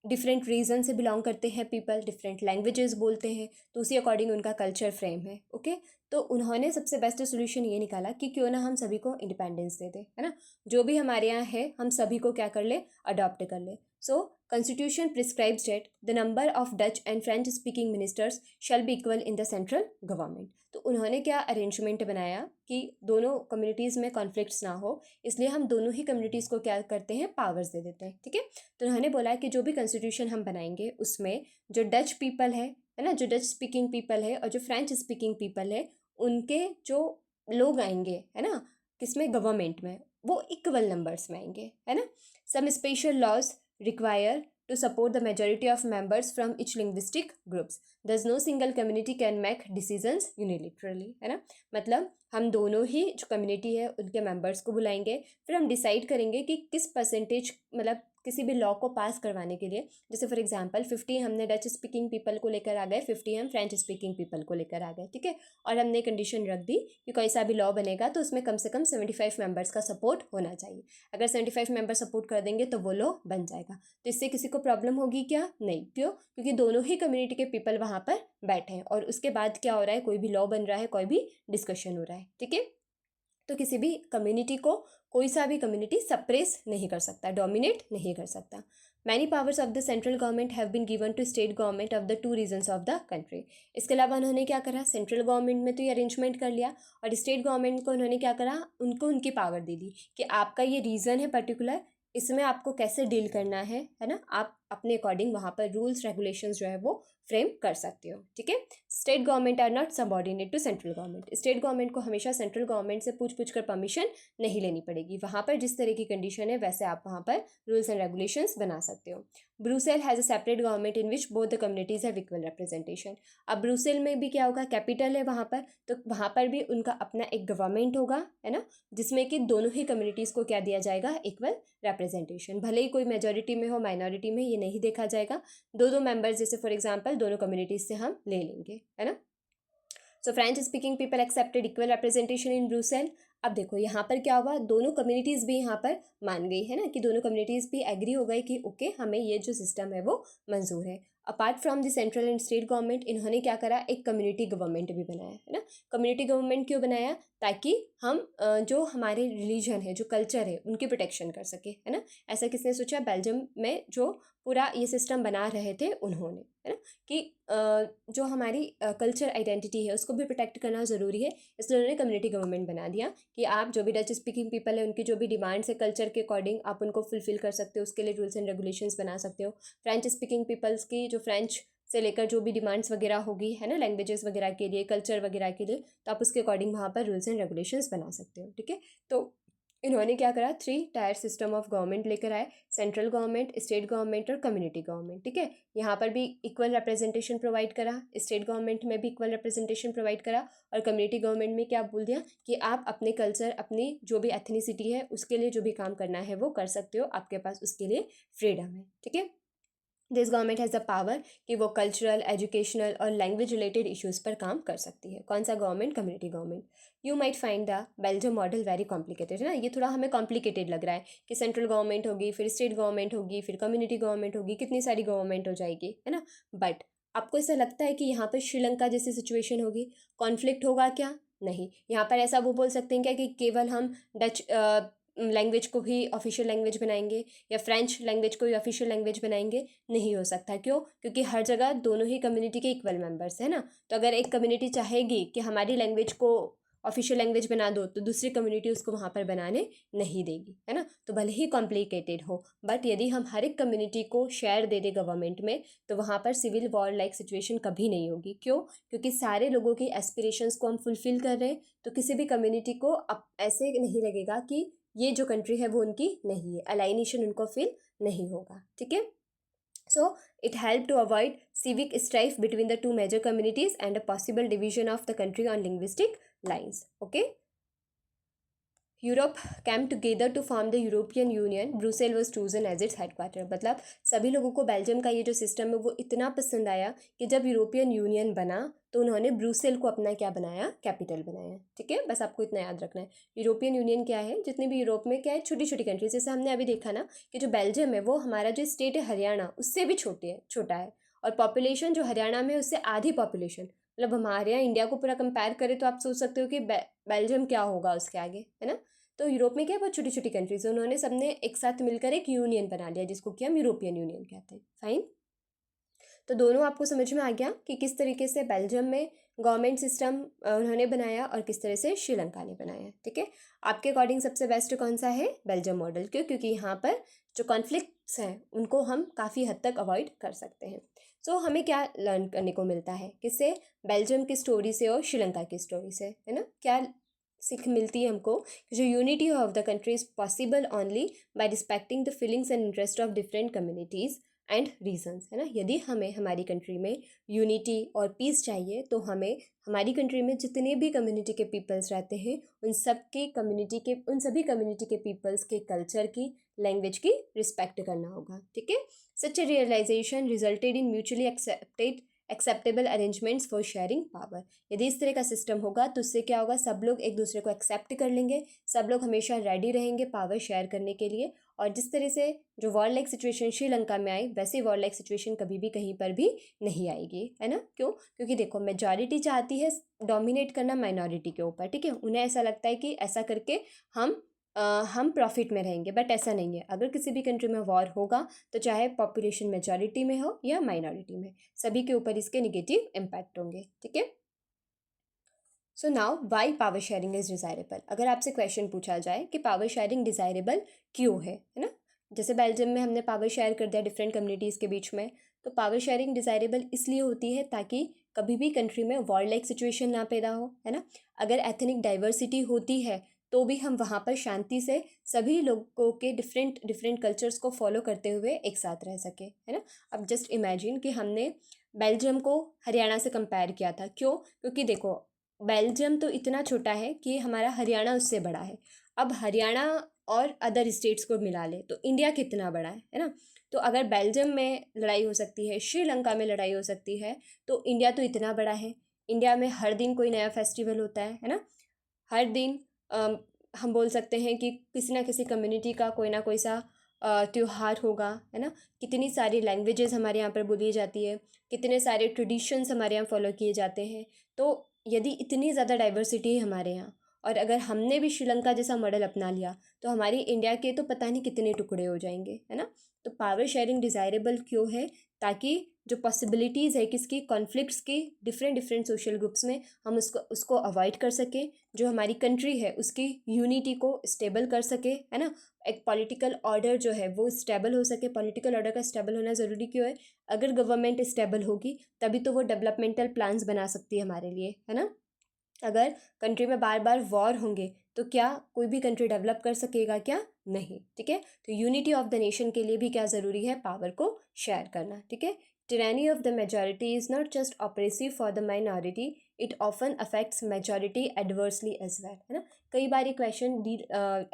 S1: डिफरेंट रीजन से बिलोंग करते हैं पीपल, डिफरेंट लैंग्वेजेस बोलते हैं, तो उसी अकॉर्डिंग उनका कल्चर फ्रेम है, ओके। तो उन्होंने सबसे बेस्ट सोल्यूशन ये निकाला कि क्यों ना हम सभी को इंडिपेंडेंस दे दें, है ना। जो भी हमारे यहाँ है हम सभी को क्या कर ले, अडॉप्ट कर ले। So constitution prescribes that the number of Dutch and French speaking ministers shall be equal in the central government. तो उन्होंने क्या अरेंजमेंट बनाया कि दोनों कम्युनिटीज़ में कॉन्फ्लिक्ट्स ना हो, इसलिए हम दोनों ही कम्युनिटीज़ को क्या करते हैं, पावर्स दे देते हैं, ठीक है। तो उन्होंने बोला कि जो भी कॉन्स्टिट्यूशन हम बनाएंगे उसमें जो डच पीपल है ना, जो डच स्पीकिंग पीपल है और जो फ्रेंच स्पीकिंग पीपल है, उनके जो लोग आएंगे, है ना, किसमें, गवर्नमेंट में, वो इक्वल नंबर्स में आएंगे, है ना। Some special laws require to support the majority of members from each linguistic groups. Thus no single community can make decisions unilaterally, है ना। मतलब हम दोनों ही जो कम्युनिटी है उनके मेंबर्स को बुलाएंगे, फिर हम डिसाइड करेंगे कि किस परसेंटेज, मतलब किसी भी लॉ को पास करवाने के लिए, जैसे फॉर एग्जांपल 50 हमने डच स्पीकिंग पीपल को लेकर आ गए, 50 हम फ्रेंच स्पीकिंग पीपल को लेकर आ गए, ठीक है। और हमने कंडीशन रख दी कि कोई सा भी लॉ बनेगा तो उसमें कम से कम 75 मेंबर्स का सपोर्ट होना चाहिए। अगर 75 मेंबर सपोर्ट कर देंगे तो वो लॉ बन जाएगा। तो इससे किसी को प्रॉब्लम होगी क्या, नहीं, क्यों, क्योंकि दोनों ही कम्युनिटी के पीपल वहाँ पर बैठे हैं और उसके बाद क्या हो रहा है, कोई भी लॉ बन रहा है, कोई भी डिस्कशन हो रहा है, ठीक है। तो किसी भी कम्युनिटी को कोई सा भी कम्युनिटी सप्रेस नहीं कर सकता, डोमिनेट नहीं कर सकता। Many powers of the central government have been given to state government of the two regions of the country. इसके अलावा उन्होंने क्या करा, सेंट्रल गवर्नमेंट में तो ये अरेंजमेंट कर लिया और स्टेट गवर्नमेंट को उन्होंने क्या करा, उनको उनकी पावर दे दी कि आपका ये रीजन है पर्टिकुलर, इसमें आपको कैसे डील करना है ना, आप अपने अकॉर्डिंग वहाँ पर रूल्स रेगुलेशंस जो है वो फ्रेम कर सकते हो, ठीक है। State government are not subordinate to central government, state government को हमेशा सेंट्रल गवर्नमेंट से पूछ कर परमिशन नहीं लेनी पड़ेगी, वहाँ पर जिस तरह की कंडीशन है वैसे आप वहाँ पर रूल्स एंड रेगुलेशंस बना सकते हो। Brussels has a separate government in which both the communities have equal representation. अब ब्रुसेल में भी क्या होगा, कैपिटल है वहाँ पर, तो वहाँ पर भी उनका अपना एक गवर्नमेंट होगा, है ना, जिसमें कि दोनों ही कम्युनिटीज़ को क्या दिया जाएगा, इक्वल रिप्रेजेंटेशन। भले ही कोई मेजॉरिटी में हो, माइनॉरिटी में, ये नहीं देखा जाएगा। दो दो मेंबर्स, जैसे फॉर एग्जांपल दोनों कम्युनिटीज से हम ले लेंगे, है ना। सो French speaking people accepted equal representation in Brussels. अब देखो यहाँ पर क्या हुआ, दोनों कम्युनिटीज़ भी यहाँ पर मान गई, है ना, कि दोनों कम्युनिटीज़ भी एग्री हो गई कि ओके हमें ये जो सिस्टम है वो मंजूर है। Apart from the central and state government, इन्होंने क्या करा, एक कम्युनिटी गवर्नमेंट भी बनाया, है ना। कम्युनिटी गवर्नमेंट क्यों बनाया, ताकि हम जो हमारे रिलीजन है, जो कल्चर है, उनकी प्रोटेक्शन कर सके, है ना। ऐसा किसने सोचा, बेल्जियम में जो पूरा ये सिस्टम बना रहे थे उन्होंने, है ना, कि जो हमारी कल्चर आइडेंटिटी है उसको भी प्रोटेक्ट करना ज़रूरी है, इसलिए उन्होंने कम्युनिटी गवर्नमेंट बना दिया कि आप जो भी डच स्पीकिंग पीपल है उनकी जो भी डिमांड्स है कल्चर के अकॉर्डिंग आप उनको फुलफिल कर सकते हो, उसके लिए रूल्स एंड रेगुलेशंस बना सकते हो। फ्रेंच स्पीकिंग पीपल्स की जो फ्रेंच से लेकर जो भी डिमांड्स वगैरह होगी, है ना, लैंग्वेजेस वगैरह के लिए, कल्चर वगैरह के लिए, तो आप उसके अकॉर्डिंग वहाँ पर रूल्स एंड रेगुलेशंस बना सकते हो, ठीक है। तो इन्होंने क्या करा, 3 टायर सिस्टम ऑफ गवर्नमेंट लेकर आए, सेंट्रल गवर्नमेंट, स्टेट गवर्नमेंट और कम्युनिटी गवर्नमेंट, ठीक है। यहाँ पर भी इक्वल रिप्रेजेंटेशन प्रोवाइड करा, स्टेट गवर्नमेंट में भी इक्वल रिप्रेजेंटेशन प्रोवाइड करा और कम्युनिटी गवर्नमेंट में क्या बोल दिया कि आप अपने कल्चर, अपनी जो भी एथनिसिटी है उसके लिए जो भी काम करना है वो कर सकते हो, आपके पास उसके लिए फ्रीडम है, ठीक है। This government has the power कि वो कल्चरल, एजुकेशनल और लैंग्वेज रिलेटेड इश्यूज़ पर काम कर सकती है। कौन सा government, community government. You might find the Belgium model very complicated, है ना, ये थोड़ा हमें कॉम्प्लिकेटेड लग रहा है कि सेंट्रल गवर्नमेंट होगी, फिर स्टेट गवर्नमेंट होगी, फिर कम्युनिटी गवर्नमेंट होगी, कितनी सारी गवर्नमेंट हो जाएगी, है ना। बट आपको ऐसा लगता है कि यहाँ पर श्रीलंका जैसी सिचुएशन होगी, कॉन्फ्लिक्ट होगा क्या, नहीं। यहाँ पर ऐसा वो बोल सकते हैं क्या कि केवल हम डच लैंग्वेज को ही ऑफिशियल लैंग्वेज बनाएंगे या फ्रेंच लैंग्वेज को ही ऑफिशियल लैंग्वेज बनाएंगे, नहीं हो सकता। क्यों, क्योंकि हर जगह दोनों ही कम्युनिटी के इक्वल मेंबर्स है ना। तो अगर एक कम्युनिटी चाहेगी कि हमारी लैंग्वेज को ऑफिशियल लैंग्वेज बना दो तो दूसरी कम्युनिटी उसको वहाँ पर बनाने नहीं देगी, है ना। तो भले ही कॉम्प्लिकेटेड हो, बट यदि हम हर एक कम्युनिटी को शेयर दे दें गवर्नमेंट में तो वहाँ पर सिविल वॉर लाइक सिचुएशन कभी नहीं होगी। क्यों, क्योंकि सारे लोगों की एस्पिरेशंस को हम फुलफिल कर रहे हैं, तो किसी भी कम्युनिटी को अब ऐसे नहीं लगेगा कि ये जो कंट्री है वो उनकी नहीं है, अलाइनेशन उनको फील नहीं होगा, ठीक है। So it helped to avoid civic strife between the two major communities and a possible division of the country on linguistic lines. Okay. Europe came together to form the European Union, Brussel was chosen as its headquarter. मतलब सभी लोगों को Belgium का ये जो system है वो इतना पसंद आया कि जब यूरोपियन यूनियन बना तो उन्होंने ब्रुसेल को अपना क्या बनाया, कैपिटल बनाया, ठीक है। बस आपको इतना याद रखना है। यूरोपियन यूनियन क्या है, जितनी भी यूरोप में क्या है, छोटी छोटी कंट्रीज, जैसे हमने अभी देखा ना कि जो बेल्जियम है वो हमारा जो स्टेट है हरियाणा उससे भी छोटा है, और पॉपुलेशन जो हरियाणा में उससे आधी पॉपुलेशन, मतलब हमारे यहाँ इंडिया को पूरा कंपेयर करें तो आप सोच सकते हो कि बेल्जियम क्या होगा उसके आगे, है ना। तो यूरोप में क्या है, बहुत छोटी छोटी कंट्रीज, उन्होंने सबने एक साथ मिलकर एक यूनियन बना लिया जिसको कि हम यूरोपियन यूनियन कहते हैं। फाइन। तो दोनों आपको समझ में आ गया कि किस तरीके से बेल्जियम में गवर्नमेंट सिस्टम उन्होंने बनाया और किस तरह से श्रीलंका ने बनाया, ठीक है। आपके अकॉर्डिंग सबसे बेस्ट कौन सा है, बेल्जियम मॉडल। क्यों? क्योंकि यहाँ पर जो कॉन्फ्लिक्ट्स हैं उनको हम काफ़ी हद तक अवॉइड कर सकते हैं। सो हमें क्या लर्न करने को मिलता है, किससे, बेल्जियम की स्टोरी से और श्रीलंका की स्टोरी से, है ना। क्या सीख मिलती है हमको कि जो unity of the country is possible only by respecting the feelings and interest of different communities and reasons, है ना। यदि हमें हमारी कंट्री में यूनिटी और पीस चाहिए तो हमें हमारी कंट्री में जितने भी कम्युनिटी के पीपल्स रहते हैं उन सभी कम्युनिटी के पीपल्स के कल्चर की, लैंग्वेज की रिस्पेक्ट करना होगा, ठीक है। Such a realisation resulted in mutually acceptable arrangements for sharing power. यदि इस तरह का सिस्टम होगा तो उससे क्या होगा, सब लोग एक दूसरे को एक्सेप्ट कर लेंगे, सब लोग हमेशा रेडी रहेंगे पावर शेयर करने के लिए। और जिस तरह से जो वॉर लाइक सिचुएशन श्रीलंका में आई, वैसे वॉर लाइक सिचुएशन कभी भी कहीं पर भी नहीं आएगी, है ना। क्यों? क्योंकि देखो मेजॉरिटी चाहती है डोमिनेट करना माइनॉरिटी के ऊपर, ठीक है। उन्हें ऐसा लगता है कि ऐसा करके हम प्रॉफिट में रहेंगे, बट ऐसा नहीं है। अगर किसी भी कंट्री में वॉर होगा तो चाहे पॉपुलेशन मेजॉरिटी में हो या माइनॉरिटी में, सभी के ऊपर इसके निगेटिव इम्पैक्ट होंगे, ठीक है। So now why power sharing is desirable. अगर आपसे क्वेश्चन पूछा जाए कि पावर शेयरिंग डिज़ायरेबल क्यों है ना। जैसे बेल्जियम में हमने पावर शेयर कर दिया डिफरेंट कम्युनिटीज़ के बीच में, तो पावर शेयरिंग डिज़ायरेबल इसलिए होती है ताकि कभी भी कंट्री में वॉर लाइक सिचुएशन ना पैदा हो, है ना। अगर एथनिक डाइवर्सिटी होती है तो भी हम वहाँ पर शांति से सभी लोगों के डिफरेंट डिफरेंट कल्चर्स को फॉलो करते हुए एक साथ रह सके, है ना। अब जस्ट इमेजिन कि हमने बेल्जियम को हरियाणा से कंपेयर किया था। क्यों? क्योंकि देखो बेल्जियम तो इतना छोटा है कि हमारा हरियाणा उससे बड़ा है। अब हरियाणा और अदर स्टेट्स को मिला ले तो इंडिया कितना बड़ा है ना। तो अगर बेल्जियम में लड़ाई हो सकती है, श्रीलंका में लड़ाई हो सकती है, तो इंडिया तो इतना बड़ा है। इंडिया में हर दिन कोई नया फेस्टिवल होता है ना। हर दिन हम बोल सकते हैं कि किसी ना किसी कम्युनिटी का कोई ना कोई सा त्योहार होगा, है ना। कितनी सारी लैंग्वेजेस हमारे यहाँ पर बोली जाती है, कितने सारे ट्रेडिशंस हमारे यहाँ फॉलो किए जाते हैं। तो यदि इतनी ज़्यादा डाइवर्सिटी है हमारे यहाँ, और अगर हमने भी श्रीलंका जैसा मॉडल अपना लिया तो हमारी इंडिया के तो पता नहीं कितने टुकड़े हो जाएंगे, है ना। तो पावर शेयरिंग डिज़ायरेबल क्यों है, ताकि जो पॉसिबिलिटीज़ है किसकी, कॉन्फ्लिक्ट्स की डिफरेंट डिफरेंट सोशल ग्रुप्स में, हम उसको अवॉइड कर सकें। जो हमारी कंट्री है उसकी यूनिटी को स्टेबल कर सके, है ना। एक पॉलिटिकल ऑर्डर जो है वो स्टेबल हो सके। पॉलिटिकल ऑर्डर का स्टेबल होना ज़रूरी क्यों है? अगर गवर्नमेंट स्टेबल होगी तभी तो वो डेवलपमेंटल प्लान्स बना सकती है हमारे लिए, है ना। अगर कंट्री में बार बार वॉर होंगे तो क्या कोई भी कंट्री डेवलप कर सकेगा? क्या नहीं, ठीक है। तो यूनिटी ऑफ द नेशन के लिए भी क्या ज़रूरी है? पावर को शेयर करना, ठीक है। tyranny of the majority is not just oppressive for the minority, it often affects majority adversely as well, है ना। कई बार ये क्वेश्चन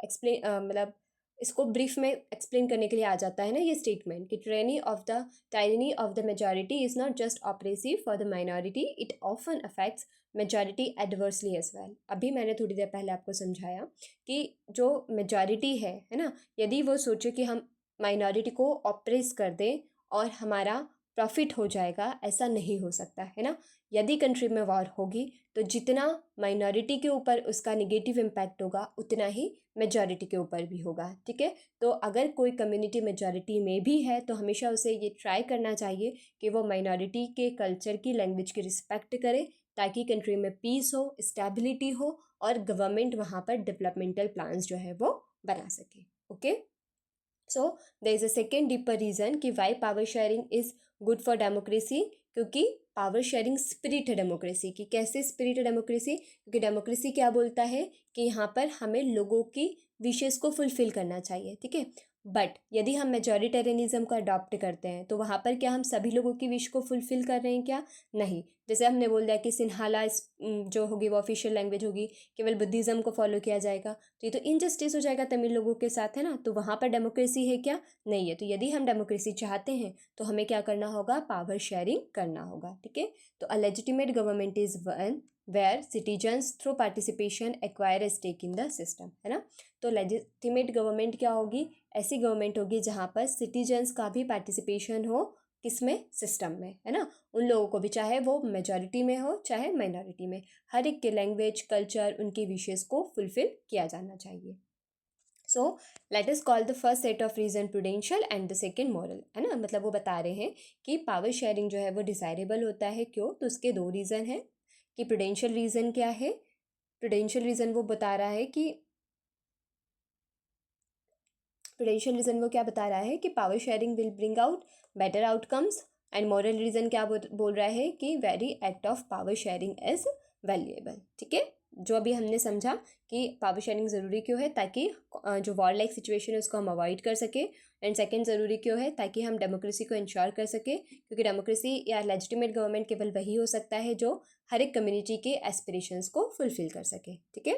S1: एक्सप्लेन मतलब इसको ब्रीफ में एक्सप्लेन करने के लिए आ जाता है ना ये स्टेटमेंट कि tyranny of the majority is not just oppressive for the minority, it often affects majority adversely as well. अभी मैंने थोड़ी देर पहले आपको समझाया कि जो मेजॉरिटी है ना, यदि वो सोचे कि हम माइनॉरिटी को ऑप्रेस कर दें और हमारा प्रॉफिट हो जाएगा, ऐसा नहीं हो सकता, है ना। यदि कंट्री में वॉर होगी तो जितना माइनॉरिटी के ऊपर उसका निगेटिव इम्पैक्ट होगा उतना ही मेजॉरिटी के ऊपर भी होगा, ठीक है। तो अगर कोई कम्युनिटी मेजॉरिटी में भी है तो हमेशा उसे ये ट्राई करना चाहिए कि वो माइनॉरिटी के कल्चर की, लैंग्वेज की रिस्पेक्ट करे, ताकि कंट्री में पीस हो, स्टेबिलिटी हो और गवर्नमेंट वहाँ पर डेवलपमेंटल प्लान्स जो है वो बना सके। Okay, so there is a second deeper reason कि why power sharing is good for democracy, क्योंकि पावर शेयरिंग स्पिरिट है डेमोक्रेसी की। कैसे स्पिरिट है डेमोक्रेसी? क्योंकि डेमोक्रेसी क्या बोलता है कि यहाँ पर हमें लोगों की विशेष को फुलफिल करना चाहिए, ठीक है। बट यदि हम मेजॉरिटेरियनिज्म को अडॉप्ट करते हैं तो वहाँ पर क्या हम सभी लोगों की विश को फुलफिल कर रहे हैं क्या? नहीं। जैसे हमने बोल दिया कि सिन्हाला जो होगी वो ऑफिशियल लैंग्वेज होगी, केवल बुद्धिज़्म को फॉलो किया जाएगा, तो ये तो इनजस्टिस हो जाएगा तमिल लोगों के साथ, है ना। तो वहाँ पर डेमोक्रेसी है क्या? नहीं है। तो यदि हम डेमोक्रेसी चाहते हैं तो हमें क्या करना होगा? पावर शेयरिंग करना होगा, ठीक है। तो a legitimate government is one where citizens through participation acquire a stake in the system, है ना। तो लेजिटिमेट गवर्नमेंट क्या होगी? ऐसी गवर्नमेंट होगी जहाँ पर सिटीजन्स का भी पार्टिसिपेशन हो, किसमें? सिस्टम में, है ना। उन लोगों को भी, चाहे वो मेजॉरिटी में हो चाहे माइनॉरिटी में, हर एक के लैंग्वेज, कल्चर, उनकी विशेष को फुलफिल किया जाना चाहिए। So let us call the first set of reason prudential and the second moral, है ना। मतलब वो बता रहे हैं कि पावर शेयरिंग जो है वो डिसाइरेबल होता है, क्यों? तो उसके दो रीज़न हैं कि प्रूडेंशियल रीज़न क्या है। प्रूडेंशियल रीज़न वो बता रहा है कि प्रूडेंशियल रीज़न वो क्या बता रहा है कि power sharing will bring out better outcomes, and moral reason क्या बोल रहा है कि very act of power sharing is valuable, ठीक है। जो अभी हमने समझा कि पावर शेयरिंग ज़रूरी क्यों है, ताकि जो वॉर लाइक सिचुएशन है उसको हम अवॉइड कर सके, एंड सेकेंड ज़रूरी क्यों है, ताकि हम डेमोक्रेसी को इंश्योर कर सके, क्योंकि डेमोक्रेसी या लेजिटिमेट गवर्नमेंट केवल वही हो सकता है जो हर एक कम्युनिटी के एस्पिरेशंस को फुलफिल कर सके, ठीक है।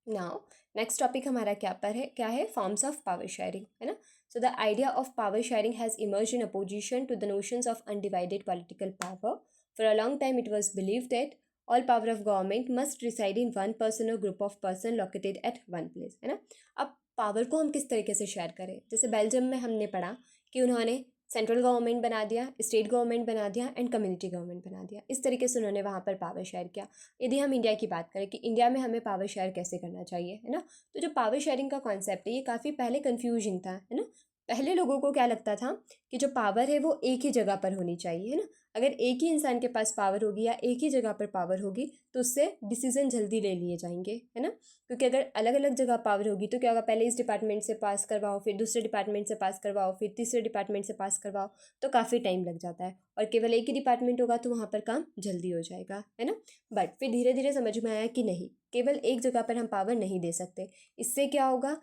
S1: नाउ नेक्स्ट टॉपिक हमारा क्या है? फॉर्म्स ऑफ पावर शेयरिंग, है ना। So the idea of power sharing has emerge in opposition to the notions of undivided political power. For a long time it was believe that all power of government must reside in one person or group of person located at one place, है ना। अब power को हम किस तरीके से share करें? जैसे बेल्जियम में हमने पढ़ा कि उन्होंने सेंट्रल गवर्नमेंट बना दिया, स्टेट गवर्नमेंट बना दिया, एंड कम्युनिटी गवर्नमेंट बना दिया। इस तरीके से उन्होंने वहाँ पर पावर शेयर किया। यदि हम इंडिया की बात करें कि इंडिया में हमें पावर शेयर कैसे करना चाहिए, है ना। तो जो पावर शेयरिंग का कॉन्सेप्ट है ये काफ़ी पहले कन्फ्यूजिंग था, है ना। पहले लोगों को क्या लगता था कि जो पावर है वो एक ही जगह पर होनी चाहिए, है ना। अगर एक ही इंसान के पास पावर होगी या एक ही जगह पर पावर होगी तो उससे डिसीजन जल्दी ले लिए जाएंगे, है ना। क्योंकि अगर अलग अलग जगह पावर होगी तो क्या होगा? पहले इस डिपार्टमेंट से पास करवाओ, फिर दूसरे डिपार्टमेंट से पास करवाओ, फिर तीसरे डिपार्टमेंट से पास करवाओ, तो काफ़ी टाइम लग जाता है। और केवल एक ही डिपार्टमेंट होगा तो वहाँ पर काम जल्दी हो जाएगा, है ना। बट फिर धीरे धीरे समझ में आया कि नहीं, केवल एक जगह पर हम पावर नहीं दे सकते। इससे क्या होगा?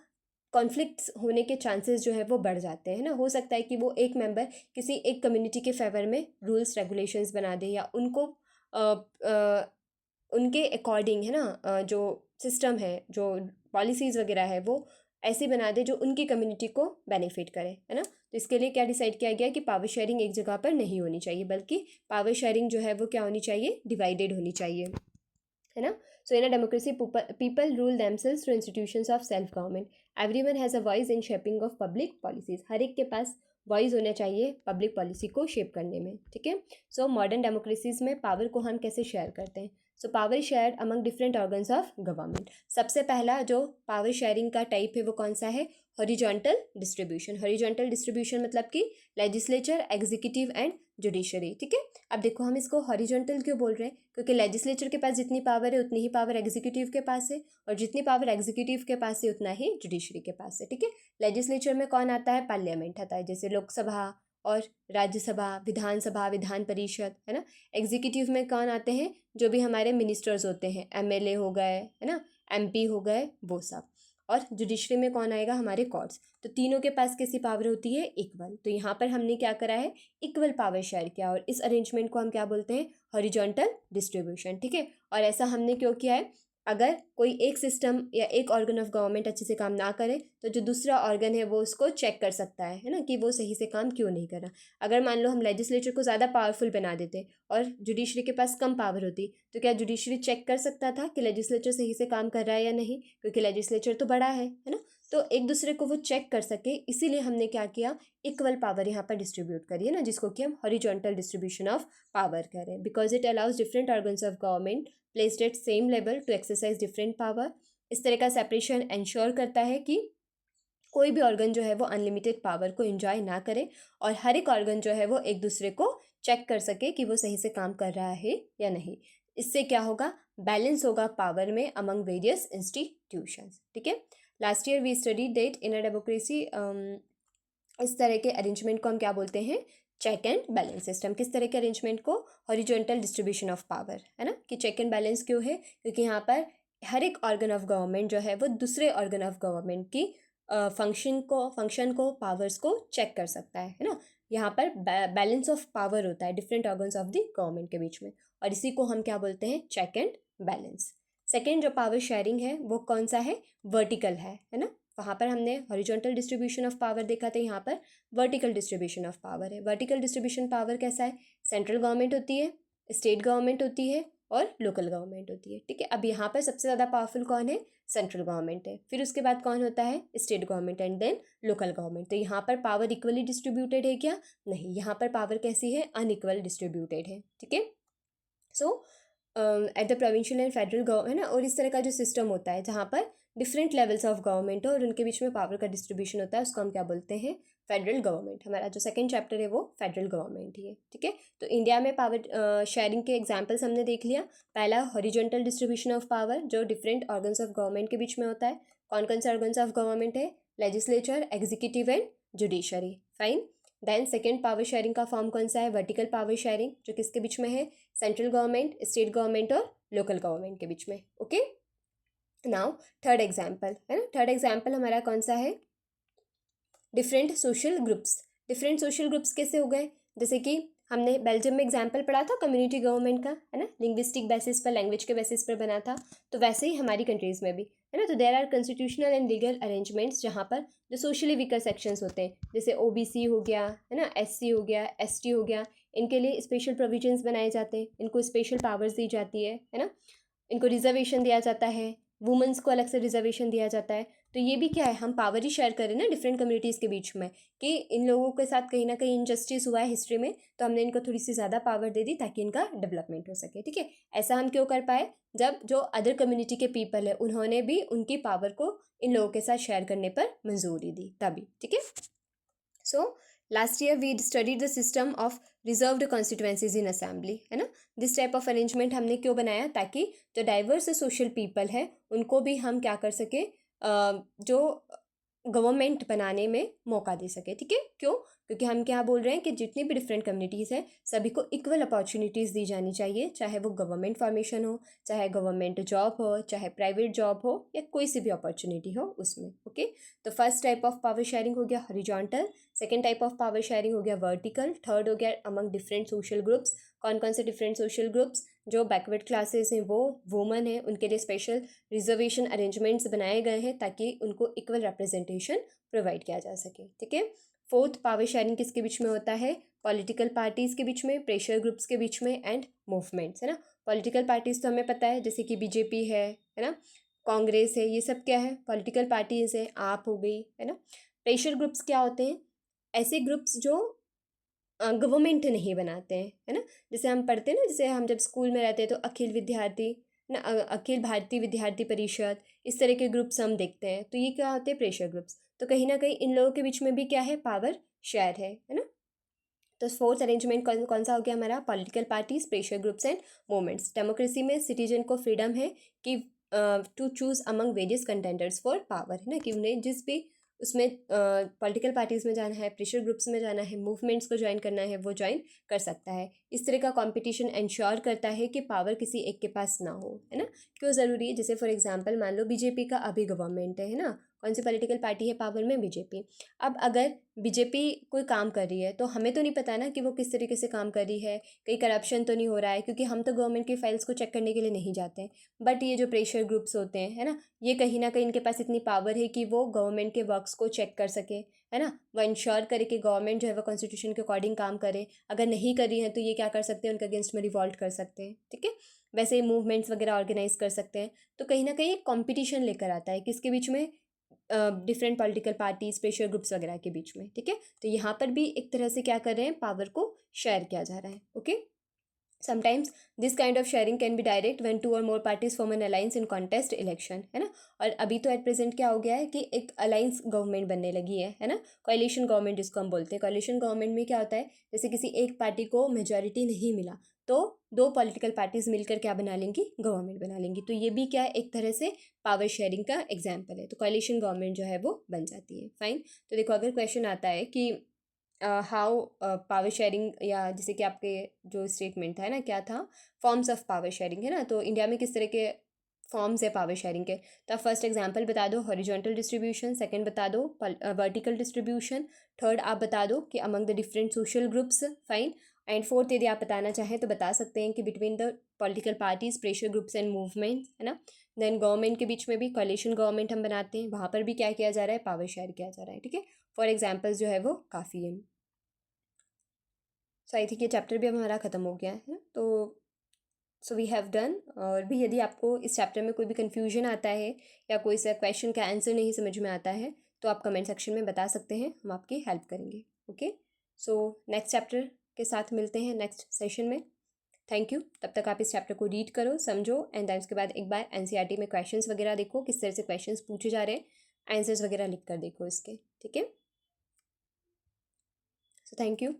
S1: कॉन्फ्लिक्ट्स होने के चांसेस जो है वो बढ़ जाते हैं ना। हो सकता है कि वो एक मेंबर किसी एक कम्युनिटी के फेवर में रूल्स रेगुलेशंस बना दे, या उनको अ, अ, उनके अकॉर्डिंग, है ना, जो सिस्टम है, जो पॉलिसीज़ वगैरह है वो ऐसी बना दे जो उनकी कम्युनिटी को बेनिफिट करे, है ना। तो इसके लिए क्या डिसाइड किया गया कि पावर शेयरिंग एक जगह पर नहीं होनी चाहिए, बल्कि पावर शेयरिंग जो है वो क्या होनी चाहिए? डिवाइडेड होनी चाहिए, है ना। So in a democracy people rule themselves through institutions of self government. Everyone has a voice in shaping of public policies. हर एक के पास वॉइस होना चाहिए पब्लिक पॉलिसी को शेप करने में, ठीक है। सो मॉडर्न डेमोक्रेसीज में पावर को हम कैसे शेयर करते हैं? So power share among different organs of government. सबसे पहला जो पावर शेयरिंग का टाइप है वो कौन सा है? Horizontal distribution. हॉरिजॉन्टल डिस्ट्रीब्यूशन मतलब कि लेजिस्लेचर, एग्जीक्यूटिव एंड जुडिशरी, ठीक है। अब देखो हम इसको हॉरिजॉन्टल क्यों बोल रहे हैं? क्योंकि लेजिस्लेचर के पास जितनी पावर है उतनी ही पावर एग्जीक्यूटिव के पास है, और जितनी पावर एग्जीक्यूटिव के पास है उतना ही जुडिशरी के पास है, ठीक है। लेजिस्लेचर में कौन आता है? पार्लियामेंट आता है, जैसे लोकसभा और राज्यसभा, विधानसभा, विधान परिषद, है ना। एग्जीक्यूटिव में कौन आते हैं? जो भी हमारे मिनिस्टर्स होते हैं, एमएलए हो गए, है ना, एमपी हो गए, वो सब। और जुडिशरी में कौन आएगा? हमारे कोर्ट्स। तो तीनों के पास कैसी पावर होती है? इक्वल। तो यहाँ पर हमने क्या करा है? इक्वल पावर शेयर किया, और इस अरेंजमेंट को हम क्या बोलते हैं? हॉरिजॉन्टल डिस्ट्रीब्यूशन, ठीक है। और ऐसा हमने क्यों किया है? अगर कोई एक सिस्टम या एक ऑर्गन ऑफ गवर्नमेंट अच्छे से काम ना करे तो जो दूसरा ऑर्गन है वो उसको चेक कर सकता है ना, कि वो सही से काम क्यों नहीं कर रहा। अगर मान लो हम लेजिस्लेचर को ज़्यादा पावरफुल बना देते और जुडिशरी के पास कम पावर होती, तो क्या जुडिशरी चेक कर सकता था कि लेजिस्लेचर सही से काम कर रहा है या नहीं? क्योंकि लेजिस्लेचर तो बड़ा है ना। तो एक दूसरे को वो चेक कर सके, इसीलिए हमने क्या किया? इक्वल पावर यहाँ पर डिस्ट्रीब्यूट करी है ना, जिसको कि हम हॉरिजॉन्टल डिस्ट्रीब्यूशन ऑफ पावर करें, because it allows different organs of government placed at same level to exercise different power. इस तरह का सेपरेशन इंश्योर करता है कि कोई भी ऑर्गन जो है वो अनलिमिटेड पावर को एंजॉय ना करे, और हर एक ऑर्गन जो है वो एक दूसरे को चेक कर सके कि वो सही से काम कर रहा है या नहीं। इससे क्या होगा? बैलेंस होगा पावर में अमंग वेरियस इंस्टीट्यूशंस, ठीक है। Last year we study that in a democracy. इस तरह के अरेंजमेंट को हम क्या बोलते हैं? Check and balance system. किस तरह के अरेंजमेंट को? हॉरिजॉन्टल डिस्ट्रीब्यूशन ऑफ पावर, है ना। कि चेक एंड बैलेंस क्यों है? क्योंकि यहाँ पर हर एक ऑर्गन ऑफ गवर्नमेंट जो है वो दूसरे ऑर्गन ऑफ गवर्नमेंट की फंक्शन को पावर्स को चेक कर सकता है ना। यहाँ पर बैलेंस ऑफ पावर होता है different organs of the government के बीच में, और इसी को हम क्या बोलते हैं, चेक एंड बैलेंस। सेकेंड जो पावर शेयरिंग है वो कौन सा है, वर्टिकल है ना। वहाँ पर हमने हॉरिजॉन्टल डिस्ट्रीब्यूशन ऑफ पावर देखा था, यहाँ पर वर्टिकल डिस्ट्रीब्यूशन ऑफ पावर है। वर्टिकल डिस्ट्रीब्यूशन पावर कैसा है, सेंट्रल गवर्नमेंट होती है, स्टेट गवर्नमेंट होती है और लोकल गवर्नमेंट होती है, ठीक है। अब यहाँ पर सबसे ज़्यादा पावरफुल कौन है, सेंट्रल गवर्नमेंट है, फिर उसके बाद कौन होता है, state government and then local government. तो यहाँ पर पावर इक्वली डिस्ट्रीब्यूटेड है क्या, नहीं, यहाँ पर पावर कैसी है, अनइक्वल डिस्ट्रीब्यूटेड है, ठीक है। So at the provincial and federal government है ना, और इस तरह का जो सिस्टम होता है जहाँ पर डिफरेंट लेवल्स ऑफ गवर्नमेंट हो और उनके बीच में पावर का डिस्ट्रीब्यूशन होता है, उसको हम क्या बोलते हैं, फेडरल गवर्नमेंट। हमारा जो सेकंड चैप्टर है वो फेडरल गवर्नमेंट ही है, ठीक है। तो इंडिया में पावर शेयरिंग के एग्जांपल्स हमने देख लिया। पहला हॉरिजॉन्टल डिस्ट्रीब्यूशन ऑफ पावर, जो डिफरेंट ऑर्गन्स ऑफ गवर्नमेंट के बीच में होता है। कौन कौन से ऑर्गन्स ऑफ गवर्नमेंट है, legislature, executive and judiciary, fine. Then second power sharing का फॉर्म कौन सा है, वर्टिकल पावर शेयरिंग, जो किसके बीच में है, सेंट्रल गवर्नमेंट, स्टेट गवर्नमेंट और लोकल गवर्नमेंट के बीच में, ओके। नाउ थर्ड एग्जाम्पल है ना, थर्ड एग्जाम्पल हमारा कौन सा है, different social groups. Different social groups कैसे हो गए, जैसे कि हमने बेल्जियम में एग्जाम्पल पढ़ा था कम्युनिटी गवर्नमेंट का, है ना, लिंग्विस्टिक बेसिस पर, लैंग्वेज के बेसिस पर बना था। तो वैसे ही हमारी कंट्रीज़ में भी है ना। तो there are constitutional and legal arrangements जहाँ पर जो सोशली वीकर सेक्शंस होते हैं, जैसे ओबीसी हो गया, है ना, एससी हो गया, एसटी हो गया, इनके लिए स्पेशल प्रोविजंस बनाए जाते हैं, इनको स्पेशल पावर्स दी जाती है ना, इनको रिजर्वेशन दिया जाता है, वुमेंस को अलग से रिजर्वेशन दिया जाता है। तो ये भी क्या है, हम पावर ही शेयर करें ना डिफरेंट कम्युनिटीज़ के बीच में, कि इन लोगों के साथ कहीं ना कहीं इनजस्टिस हुआ है हिस्ट्री में, तो हमने इनको थोड़ी सी ज़्यादा पावर दे दी ताकि इनका डेवलपमेंट हो सके, ठीक है। ऐसा हम क्यों कर पाए, जब जो अदर कम्युनिटी के पीपल है उन्होंने भी उनकी पावर को इन लोगों के साथ शेयर करने पर मंजूरी दी, तभी, ठीक है। So last year we studied the system of reserved constituencies in assembly, है ना। दिस टाइप ऑफ अरेंजमेंट हमने क्यों बनाया, ताकि जो डाइवर्स सोशल पीपल है उनको भी हम क्या कर सके, जो गवर्नमेंट बनाने में मौका दे सके, ठीक है। क्यों, क्योंकि हम क्या बोल रहे हैं कि जितनी भी डिफरेंट कम्युनिटीज़ है सभी को इक्वल अपॉर्चुनिटीज़ दी जानी चाहिए, चाहे वो गवर्नमेंट फॉर्मेशन हो, चाहे गवर्नमेंट जॉब हो, चाहे प्राइवेट जॉब हो, या कोई सी भी अपॉर्चुनिटी हो उसमें, ओके। तो first type of power sharing हो गया horizontal, second type of power sharing हो गया वर्टिकल, थर्ड हो गया अमंग डिफरेंट सोशल ग्रुप्स। कौन कौन से डिफरेंट सोशल ग्रुप्स, जो बैकवर्ड क्लासेस हैं, वो वुमेन है, उनके लिए स्पेशल रिजर्वेशन अरेंजमेंट्स बनाए गए हैं ताकि उनको इक्वल रिप्रेजेंटेशन प्रोवाइड किया जा सके, ठीक है। फोर्थ पावर शेयरिंग किसके बीच में होता है, पॉलिटिकल पार्टीज़ के बीच में, प्रेशर ग्रुप्स के बीच में एंड मूवमेंट्स, है ना। पॉलिटिकल पार्टीज़ तो हमें पता है, जैसे कि बीजेपी है ना, कांग्रेस है, ये सब क्या है, पॉलिटिकल पार्टीज़ है, आप हो गई, है ना। प्रेशर ग्रुप्स क्या होते हैं, ऐसे ग्रुप्स जो गवर्नमेंट नहीं बनाते हैं, है ना। जैसे हम पढ़ते हैं ना, जैसे हम जब स्कूल में रहते हैं तो अखिल विद्यार्थी ना, अखिल भारतीय विद्यार्थी परिषद, इस तरह के ग्रुप्स हम देखते हैं, तो ये क्या होते हैं, प्रेशर ग्रुप्स। तो कहीं ना कहीं इन लोगों के बीच में भी क्या है, पावर शेयर है ना। तो फोर्थ अरेंजमेंट कौन कौन सा हो गया हमारा, political parties, pressure groups and movements. Democracy में सिटीजन को फ्रीडम है कि to choose among various contenders for power, है ना, कि उन्हें जिस भी उसमें पॉलिटिकल पार्टीज़ में जाना है, प्रेशर ग्रुप्स में जाना है, मूवमेंट्स को ज्वाइन करना है, वो ज्वाइन कर सकता है। इस तरह का कंपटीशन इंश्योर करता है कि पावर किसी एक के पास ना हो, है ना। क्यों ज़रूरी है, जैसे फॉर एग्जांपल मान लो बीजेपी का अभी गवर्नमेंट है ना, कौन सी पॉलिटिकल पार्टी है पावर में, बीजेपी। अब अगर बीजेपी कोई काम कर रही है तो हमें तो नहीं पता ना कि वो किस तरीके से काम कर रही है, कहीं करप्शन तो नहीं हो रहा है, क्योंकि हम तो गवर्नमेंट की फाइल्स को चेक करने के लिए नहीं जाते हैं। बट ये जो प्रेशर ग्रुप्स होते हैं, है ना, ये कहीं ना कहीं इनके पास इतनी पावर है कि वो गवर्नमेंट के वर्क्स को चेक कर सके, है ना, वो इंश्योर करे कि गवर्नमेंट जो है वो कॉन्स्टिट्यूशन के अकॉर्डिंग काम करे। अगर नहीं कर रही है तो ये क्या कर सकते हैं, उनके अगेंस्ट में रिवॉल्ट कर सकते हैं, ठीक है। वैसे ही मूवमेंट्स वगैरह ऑर्गेनाइज कर सकते हैं। तो कहीं ना कहीं कॉम्पिटिशन लेकर आता है किसके बीच में, different political parties, pressure groups वगैरह के बीच में, ठीक है। तो यहाँ पर भी एक तरह से क्या कर रहे हैं, पावर को शेयर किया जा रहा है, okay. Sometimes this kind of sharing can be direct when two or more parties form an alliance in contest election, है ना। और अभी तो एट प्रेजेंट क्या हो गया है कि एक अलायंस गवर्नमेंट बनने लगी है ना, कोalition गवर्नमेंट जिसको हम बोलते हैं। कोalition गवर्नमेंट में क्या होता है, जैसे किसी एक पार्टी को मेजॉरिटी नहीं मिला तो दो पॉलिटिकल पार्टीज मिलकर क्या बना लेंगी, गवर्नमेंट बना लेंगी। तो ये भी क्या है, एक तरह से पावर शेयरिंग का एग्जाम्पल है। तो कोalition गवर्नमेंट जो है वो बन जाती है, फाइन। तो देखो अगर क्वेश्चन आता है कि हाउ पावर शेयरिंग, या जैसे कि आपके जो स्टेटमेंट था ना, क्या था, फॉर्म्स ऑफ पावर शेयरिंग, है ना। तो इंडिया में किस तरह के फॉर्म्स है पावर शेयरिंग के। तो आप फर्स्ट एग्जांपल बता दो हॉरिजॉन्टल डिस्ट्रीब्यूशन, सेकंड बता दो वर्टिकल डिस्ट्रीब्यूशन, थर्ड आप बता दो कि among the different social groups, fine. And fourth यदि आप बताना चाहें तो बता सकते हैं कि between the political parties, pressure groups and movements, है ना। देन गवर्नमेंट के बीच में भी कोalition गवर्नमेंट हम बनाते हैं, वहाँ पर भी क्या किया जा रहा है, पावर शेयर किया जा रहा है, ठीक है। फॉर एग्जाम्पल्स जो है वो काफ़ी है। सो आई थिंक ये चैप्टर भी अब हमारा ख़त्म हो गया है। तो सो वी हैव डन। और भी यदि आपको इस चैप्टर में कोई भी कन्फ्यूजन आता है या कोई सा क्वेश्चन का आंसर नहीं समझ में आता है तो आप कमेंट सेक्शन में बता सकते हैं, हम आपकी हेल्प करेंगे। ओके, सो नेक्स्ट चैप्टर के साथ मिलते हैं नेक्स्ट सेशन में। Thank you. तब तक आप इस चैप्टर को रीड करो, समझो, एंड देन उसके बाद एक बार एनसीईआरटी में क्वेश्चंस वगैरह देखो, किस तरह से क्वेश्चंस पूछे जा रहे हैं, आंसर्स वगैरह लिख कर देखो इसके, ठीक है। So thank you.